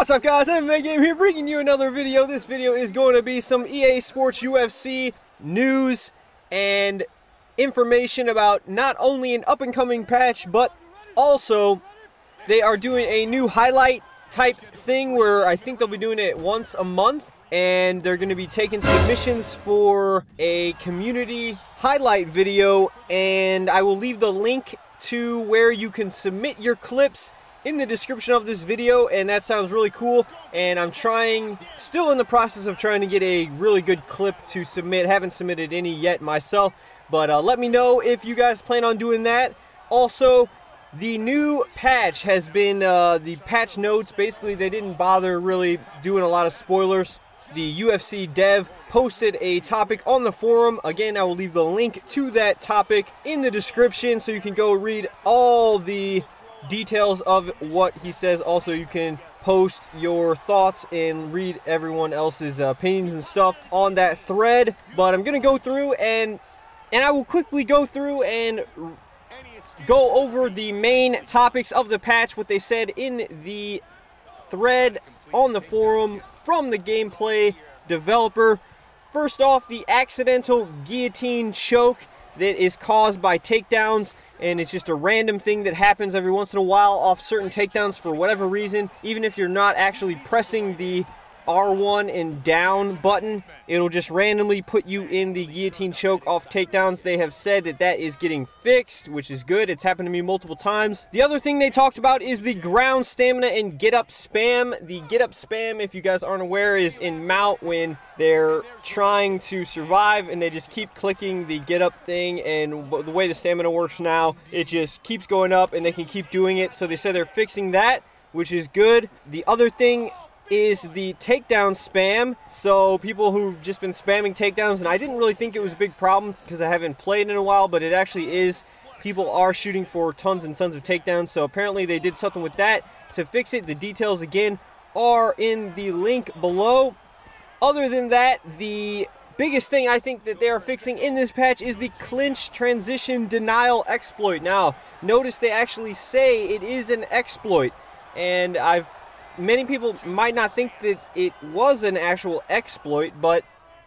What's up, guys? MMAGAME here, bringing you another video. This video is going to be some EA Sports UFC news and information about not only an up-and-coming patch, but also they are doing a new highlight type thing where I think they'll be doing it once a month, and they're going to be taking submissions for a community highlight video, and I will leave the link to where you can submit your clips in the description of this video, and that sounds really cool. And I'm still in the process of trying to get a really good clip to submit. Haven't submitted any yet myself, but let me know if you guys plan on doing that. Also, the new patch has been the patch notes. Basically, they didn't bother really doing a lot of spoilers. The UFC dev posted a topic on the forum. Again, I will leave the link to that topic in the description so you can go read all the details of what he says. Also, you can post your thoughts and read everyone else's opinions and stuff on that thread. But I'm gonna go through and I will quickly go through and go over the main topics of the patch, what they said in the thread on the forum from the gameplay developer. First off, the accidental guillotine choke that is caused by takedowns, and it's just a random thing that happens every once in a while off certain takedowns for whatever reason. Even if you're not actually pressing the R1 and down button, it'll just randomly put you in the guillotine choke off takedowns. They have said that that is getting fixed, which is good. It's happened to me multiple times. The other thing they talked about is the ground stamina and get up spam. The get up spam, if you guys aren't aware, is in Mount when they're trying to survive and they just keep clicking the get up thing, and the way the stamina works now, it just keeps going up and they can keep doing it. So they said they're fixing that, which is good. The other thing is the takedown spam. So people who've just been spamming takedowns, and I didn't really think it was a big problem because I haven't played in a while, but it actually is. People are shooting for tons and tons of takedowns, so apparently they did something with that to fix it. The details again are in the link below. Other than that, the biggest thing I think that they are fixing in this patch is the clinch transition denial exploit. Now, notice they actually say it is an exploit, and many people might not think that it was an actual exploit, but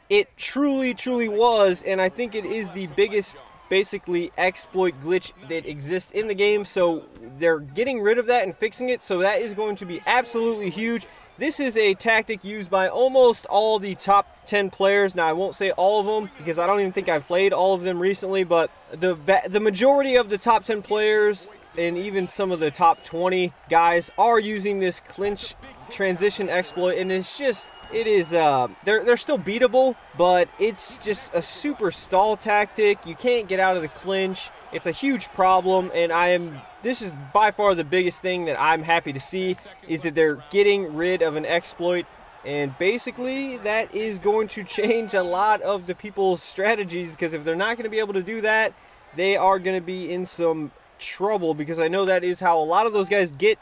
it truly was, and I think it is the biggest, basically, exploit glitch that exists in the game. So they're getting rid of that and fixing it, so that is going to be absolutely huge. This is a tactic used by almost all the top 10 players. Now, I won't say all of them because I don't even think I've played all of them recently, but the majority of the top 10 players and even some of the top 20 guys are using this clinch transition exploit, and it's just, they're still beatable, but it's just a super stall tactic. You can't get out of the clinch. It's a huge problem, and this is by far the biggest thing that I'm happy to see, is that they're getting rid of an exploit, and basically that is going to change a lot of the people's strategies, because if they're not going to be able to do that, they are going to be in some trouble, because I know that is how a lot of those guys get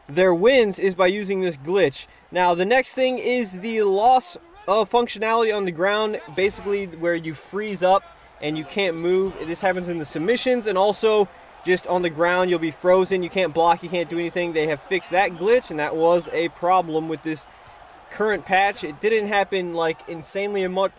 their wins, is by using this glitch. Now, the next thing is the loss of functionality on the ground, basically where you freeze up and you can't move. This happens in the submissions, and also just on the ground you'll be frozen. You can't block, you can't do anything. They have fixed that glitch, and that was a problem with this current patch. It didn't happen like insanely much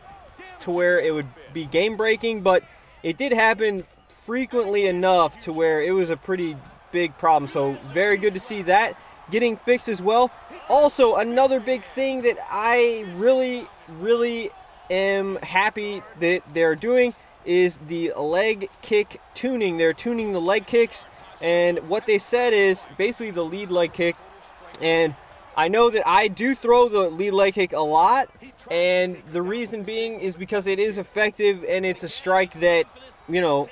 to where it would be game breaking, but it did happen frequently enough to where it was a pretty big problem. So very good to see that getting fixed as well. Also, another big thing that I really am happy that they're doing is the leg kick tuning. They're tuning the leg kicks, and what they said is basically the lead leg kick, and I know that I do throw the lead leg kick a lot, and the reason being is because it is effective, and it's a strike that, you know,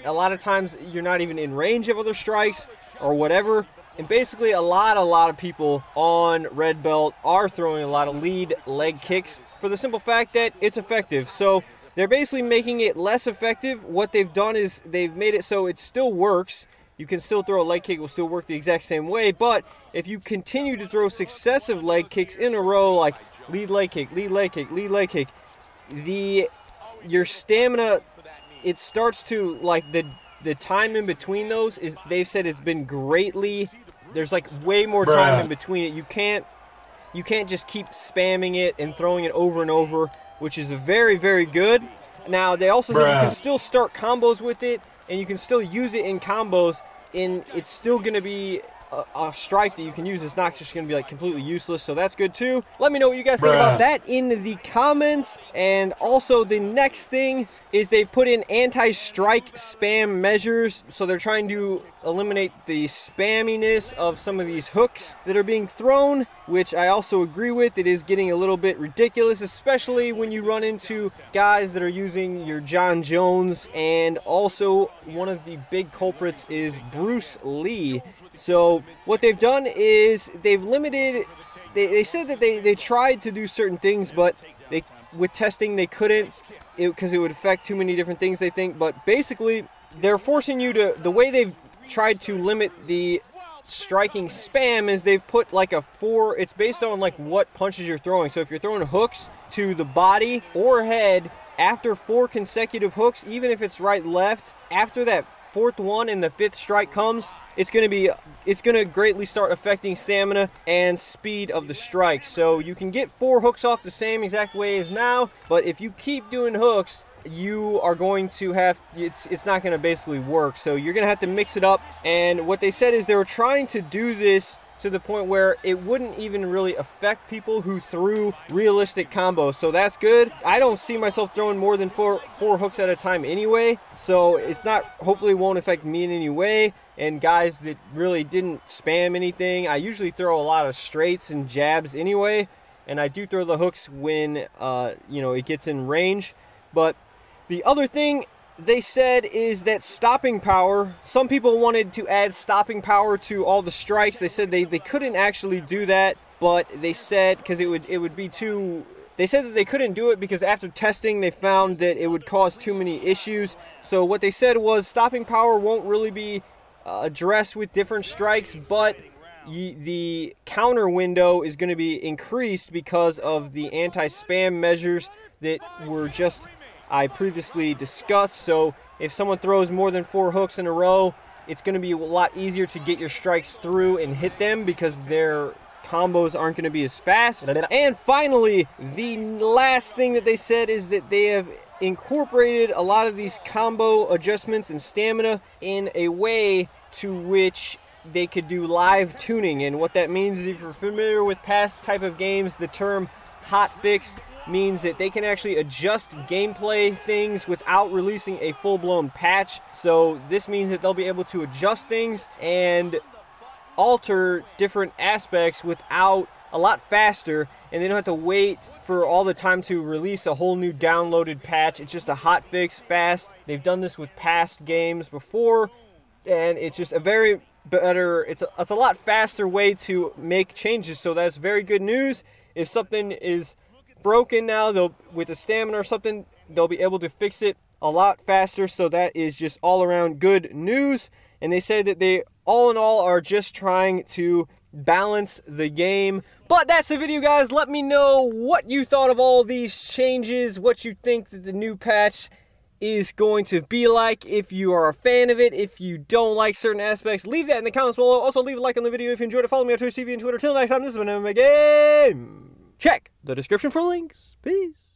a lot of times you're not even in range of other strikes or whatever. And basically a lot of people on red belt are throwing a lot of lead leg kicks for the simple fact that it's effective. So they're basically making it less effective. What they've done is they've made it so it still works. You can still throw a leg kick, it will still work the exact same way, but if you continue to throw successive leg kicks in a row, like lead leg kick, lead leg kick, lead leg kick, your stamina, it starts to, like, the time in between those, is, they've said it's been greatly there's like way more time in between it. You can't just keep spamming it and throwing it over and over, which is very, very good. Now, they also said you can still start combos with it, and you can still use it in combos, and it's still going to be a strike that you can use. It's not just going to be like completely useless, so that's good too. Let me know what you guys think about that in the comments. And also, the next thing is they put in anti-strike spam measures, so they're trying to eliminate the spamminess of some of these hooks that are being thrown, which I also agree with. It is getting a little bit ridiculous, especially when you run into guys that are using your John Jones, and also one of the big culprits is Bruce Lee. So what they've done is they've limited, they said that they tried to do certain things, but with testing they couldn't, because it would affect too many different things, they think. But basically they're forcing you to, the way they've tried to limit the striking spam is they've put like a 4, it's based on like what punches you're throwing. So if you're throwing hooks to the body or head, after 4 consecutive hooks, even if it's right left, after that 4th one and the 5th strike comes, it's going to greatly start affecting stamina and speed of the strike. So you can get 4 hooks off the same exact way as now, but if you keep doing hooks, you are going to have, it's not going to basically work. So you're going to have to mix it up. And what they said is they were trying to do this to the point where it wouldn't even really affect people who threw realistic combos. So that's good. I don't see myself throwing more than four hooks at a time anyway, so it's not, hopefully it won't affect me in any way. And guys that really didn't spam anything, I usually throw a lot of straights and jabs anyway, and I do throw the hooks when you know, it gets in range. But the other thing they said is that stopping power, some people wanted to add stopping power to all the strikes. They said they couldn't actually do that, but they said because it would be too, they said that they couldn't do it because after testing they found that it would cause too many issues. So what they said was stopping power won't really be addressed with different strikes, but the counter window is going to be increased because of the anti-spam measures that were just I previously discussed. So if someone throws more than 4 hooks in a row, it's going to be a lot easier to get your strikes through and hit them because their combos aren't going to be as fast. And finally, the last thing that they said is that they have incorporated a lot of these combo adjustments and stamina in a way to which they could do live tuning. And what that means is, if you're familiar with past type of games, the term hotfix means that they can actually adjust gameplay things without releasing a full-blown patch. So this means that they'll be able to adjust things and alter different aspects without a lot faster, and they don't have to wait for all the time to release a whole new downloaded patch. It's just a hot fix, fast. They've done this with past games before, and it's just a very better, it's a lot faster way to make changes. So that's very good news. If something is broken now, with the stamina or something, they'll be able to fix it a lot faster. So that is just all around good news. And they said that they all in all are just trying to balance the game. But that's the video, guys. Let me know what you thought of all these changes, what you think that the new patch is going to be like. If you are a fan of it, if you don't like certain aspects, leave that in the comments below. Also leave a like on the video if you enjoyed it. Follow me on Twitch TV and Twitter. Till next time, this has been MMAGAME. Check the description for links. Peace.